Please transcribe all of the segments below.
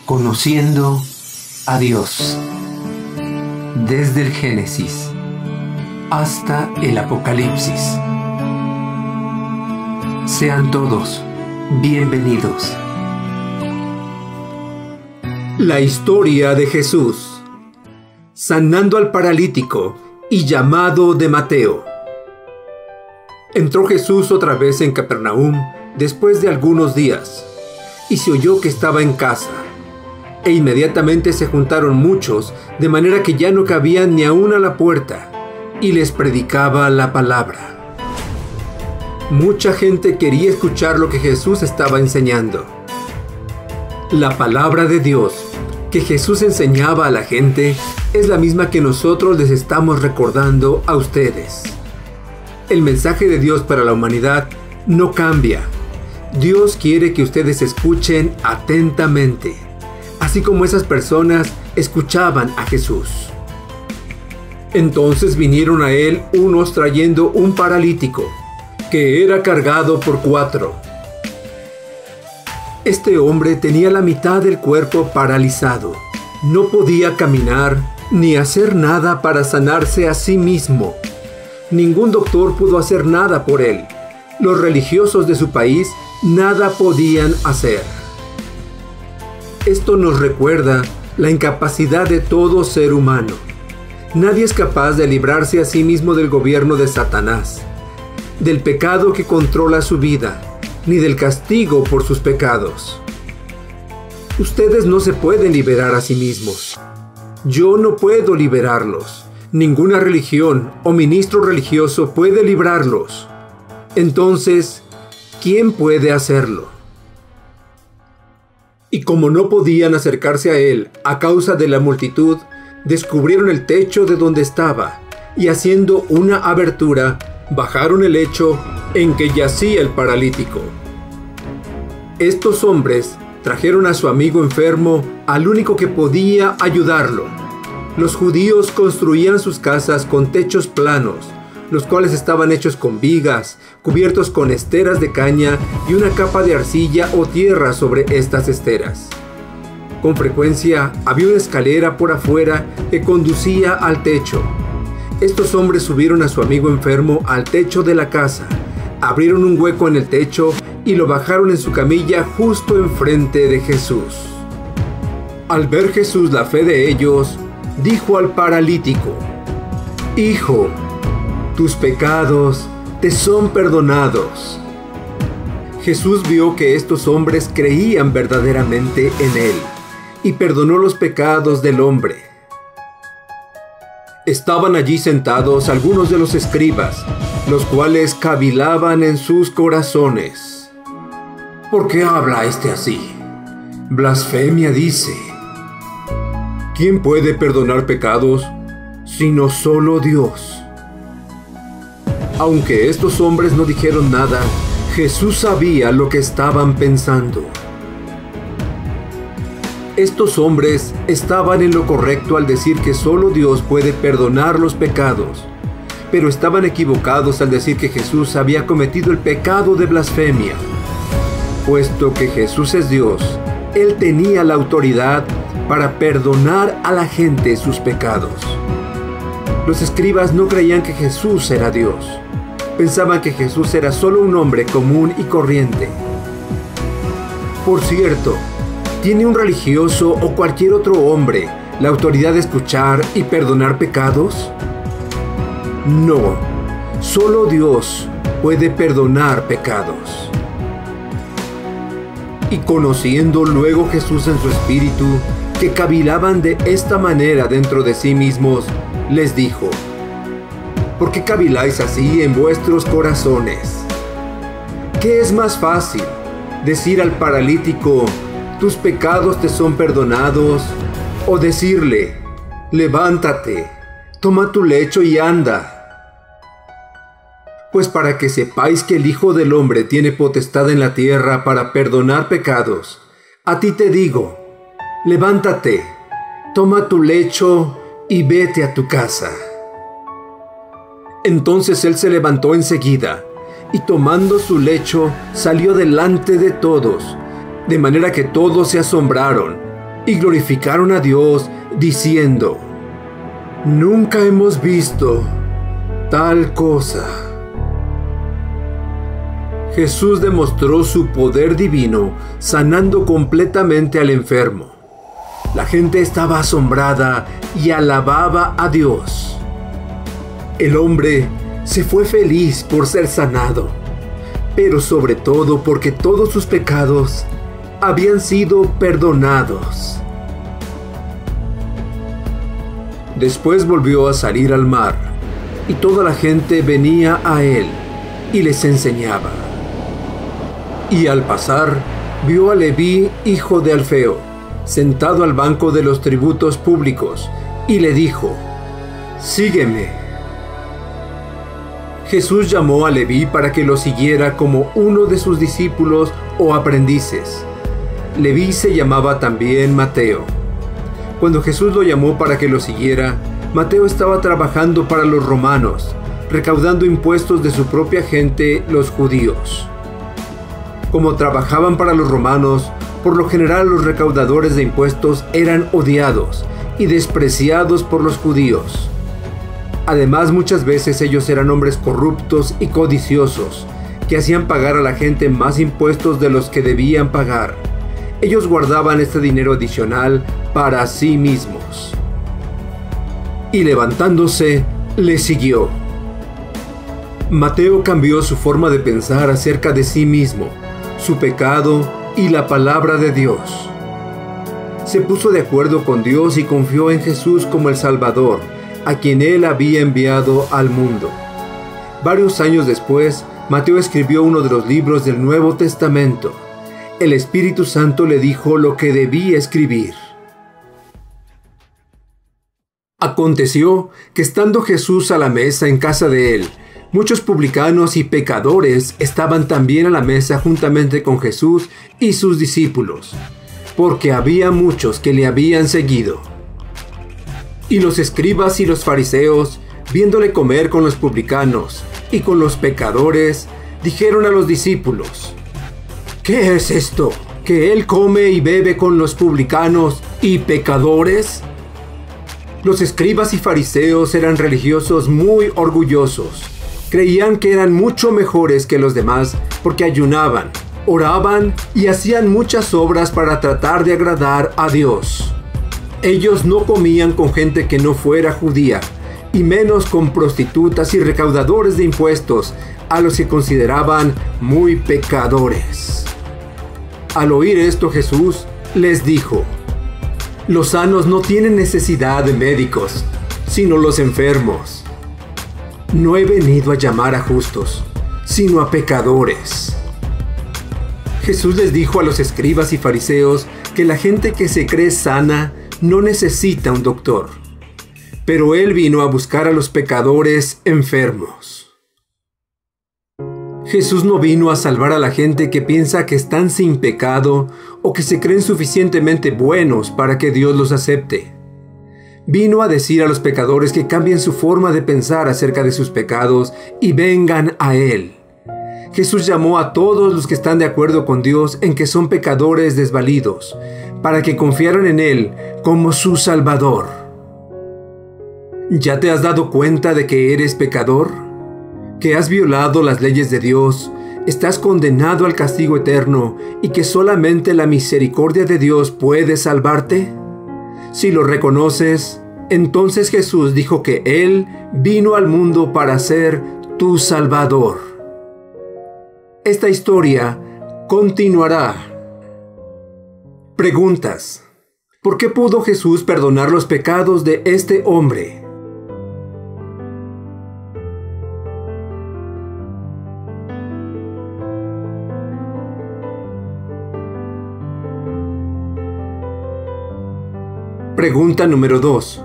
Conociendo a Dios, desde el Génesis hasta el Apocalipsis. Sean todos bienvenidos. La historia de Jesús, sanando al paralítico y llamado de Mateo. Entró Jesús otra vez en Capernaum después de algunos días, y se oyó que estaba en casa. E inmediatamente se juntaron muchos, de manera que ya no cabían ni aún a la puerta, y les predicaba la palabra. Mucha gente quería escuchar lo que Jesús estaba enseñando. La palabra de Dios que Jesús enseñaba a la gente es la misma que nosotros les estamos recordando a ustedes. El mensaje de Dios para la humanidad no cambia. Dios quiere que ustedes escuchen atentamente, así como esas personas escuchaban a Jesús. Entonces vinieron a él unos trayendo un paralítico, que era cargado por 4. Este hombre tenía la mitad del cuerpo paralizado. No podía caminar ni hacer nada para sanarse a sí mismo. Ningún doctor pudo hacer nada por él. Los religiosos de su país nada podían hacer. Esto nos recuerda la incapacidad de todo ser humano. Nadie es capaz de librarse a sí mismo del gobierno de Satanás, del pecado que controla su vida, ni del castigo por sus pecados. Ustedes no se pueden liberar a sí mismos. Yo no puedo liberarlos. Ninguna religión o ministro religioso puede librarlos. Entonces, ¿quién puede hacerlo? Y como no podían acercarse a él a causa de la multitud, descubrieron el techo de donde estaba, y haciendo una abertura, bajaron el lecho en que yacía el paralítico. Estos hombres trajeron a su amigo enfermo al único que podía ayudarlo. Los judíos construían sus casas con techos planos, los cuales estaban hechos con vigas, cubiertos con esteras de caña y una capa de arcilla o tierra sobre estas esteras. Con frecuencia había una escalera por afuera que conducía al techo. Estos hombres subieron a su amigo enfermo al techo de la casa, abrieron un hueco en el techo y lo bajaron en su camilla justo enfrente de Jesús. Al ver Jesús la fe de ellos, dijo al paralítico: «Hijo, tus pecados te son perdonados». Jesús vio que estos hombres creían verdaderamente en él y perdonó los pecados del hombre. Estaban allí sentados algunos de los escribas, los cuales cavilaban en sus corazones: ¿por qué habla este así? Blasfemia dice. ¿Quién puede perdonar pecados sino solo Dios? Aunque estos hombres no dijeron nada, Jesús sabía lo que estaban pensando. Estos hombres estaban en lo correcto al decir que solo Dios puede perdonar los pecados, pero estaban equivocados al decir que Jesús había cometido el pecado de blasfemia. Puesto que Jesús es Dios, Él tenía la autoridad para perdonar a la gente sus pecados. Los escribas no creían que Jesús era Dios. Pensaban que Jesús era solo un hombre común y corriente. Por cierto, ¿tiene un religioso o cualquier otro hombre la autoridad de escuchar y perdonar pecados? No, solo Dios puede perdonar pecados. Y conociendo luego Jesús en su espíritu, que cavilaban de esta manera dentro de sí mismos, les dijo: ¿por qué caviláis así en vuestros corazones? ¿Qué es más fácil, decir al paralítico: tus pecados te son perdonados, o decirle: levántate, toma tu lecho y anda? Pues para que sepáis que el Hijo del Hombre tiene potestad en la tierra para perdonar pecados, a ti te digo: levántate, toma tu lecho y vete a tu casa. Entonces él se levantó enseguida, y tomando su lecho, salió delante de todos, de manera que todos se asombraron, y glorificaron a Dios, diciendo: «Nunca hemos visto tal cosa». Jesús demostró su poder divino, sanando completamente al enfermo. La gente estaba asombrada y alababa a Dios. El hombre se fue feliz por ser sanado, pero sobre todo porque todos sus pecados habían sido perdonados. Después volvió a salir al mar, y toda la gente venía a él y les enseñaba. Y al pasar, vio a Leví, hijo de Alfeo, sentado al banco de los tributos públicos, y le dijo: «Sígueme». Jesús llamó a Leví para que lo siguiera como uno de sus discípulos o aprendices. Leví se llamaba también Mateo. Cuando Jesús lo llamó para que lo siguiera, Mateo estaba trabajando para los romanos, recaudando impuestos de su propia gente, los judíos. Como trabajaban para los romanos, por lo general los recaudadores de impuestos eran odiados y despreciados por los judíos. Además, muchas veces ellos eran hombres corruptos y codiciosos, que hacían pagar a la gente más impuestos de los que debían pagar. Ellos guardaban este dinero adicional para sí mismos. Y levantándose, le siguió. Mateo cambió su forma de pensar acerca de sí mismo, su pecado y la palabra de Dios. Se puso de acuerdo con Dios y confió en Jesús como el Salvador, a quien Él había enviado al mundo. Varios años después, Mateo escribió uno de los libros del Nuevo Testamento. El Espíritu Santo le dijo lo que debía escribir. Aconteció que estando Jesús a la mesa en casa de él, muchos publicanos y pecadores estaban también a la mesa juntamente con Jesús y sus discípulos, porque había muchos que le habían seguido. Y los escribas y los fariseos, viéndole comer con los publicanos y con los pecadores, dijeron a los discípulos: «¿Qué es esto, que él come y bebe con los publicanos y pecadores?». Los escribas y fariseos eran religiosos muy orgullosos. Creían que eran mucho mejores que los demás porque ayunaban, oraban y hacían muchas obras para tratar de agradar a Dios. Ellos no comían con gente que no fuera judía, y menos con prostitutas y recaudadores de impuestos, a los que consideraban muy pecadores. Al oír esto, Jesús les dijo: «Los sanos no tienen necesidad de médicos, sino los enfermos. No he venido a llamar a justos, sino a pecadores». Jesús les dijo a los escribas y fariseos que la gente que se cree sana no necesita un doctor, pero Él vino a buscar a los pecadores enfermos. Jesús no vino a salvar a la gente que piensa que están sin pecado o que se creen suficientemente buenos para que Dios los acepte. Vino a decir a los pecadores que cambien su forma de pensar acerca de sus pecados y vengan a Él. Jesús llamó a todos los que están de acuerdo con Dios en que son pecadores desvalidos, para que confiaran en Él como su Salvador. ¿Ya te has dado cuenta de que eres pecador? ¿Que has violado las leyes de Dios, estás condenado al castigo eterno y que solamente la misericordia de Dios puede salvarte? Si lo reconoces, entonces Jesús dijo que Él vino al mundo para ser tu Salvador. Esta historia continuará. Preguntas: ¿por qué pudo Jesús perdonar los pecados de este hombre? Pregunta número 2.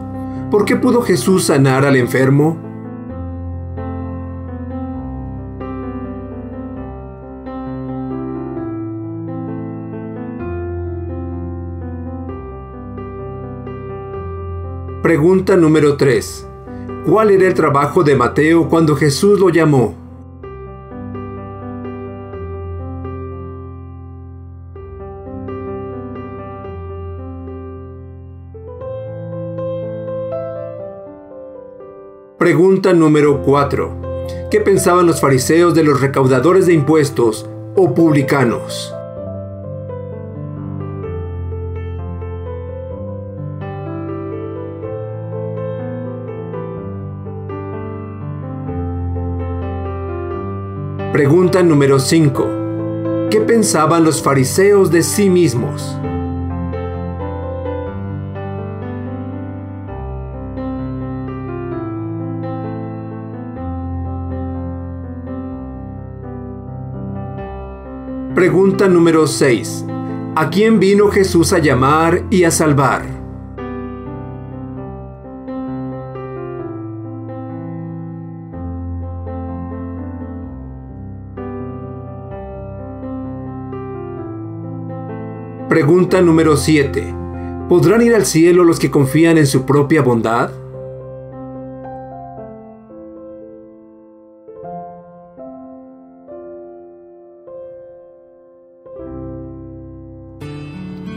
¿Por qué pudo Jesús sanar al enfermo? Pregunta número 3. ¿Cuál era el trabajo de Mateo cuando Jesús lo llamó? Pregunta número 4. ¿Qué pensaban los fariseos de los recaudadores de impuestos o publicanos? Pregunta número 5. ¿Qué pensaban los fariseos de sí mismos? Pregunta número 6. ¿A quién vino Jesús a llamar y a salvar? Pregunta número 7. ¿Podrán ir al cielo los que confían en su propia bondad?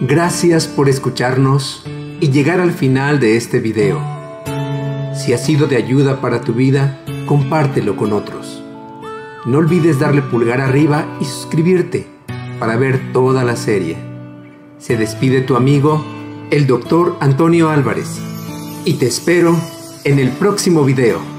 Gracias por escucharnos y llegar al final de este video. Si ha sido de ayuda para tu vida, compártelo con otros. No olvides darle pulgar arriba y suscribirte para ver toda la serie. Se despide tu amigo, el Dr. Antonio Álvarez, y te espero en el próximo video.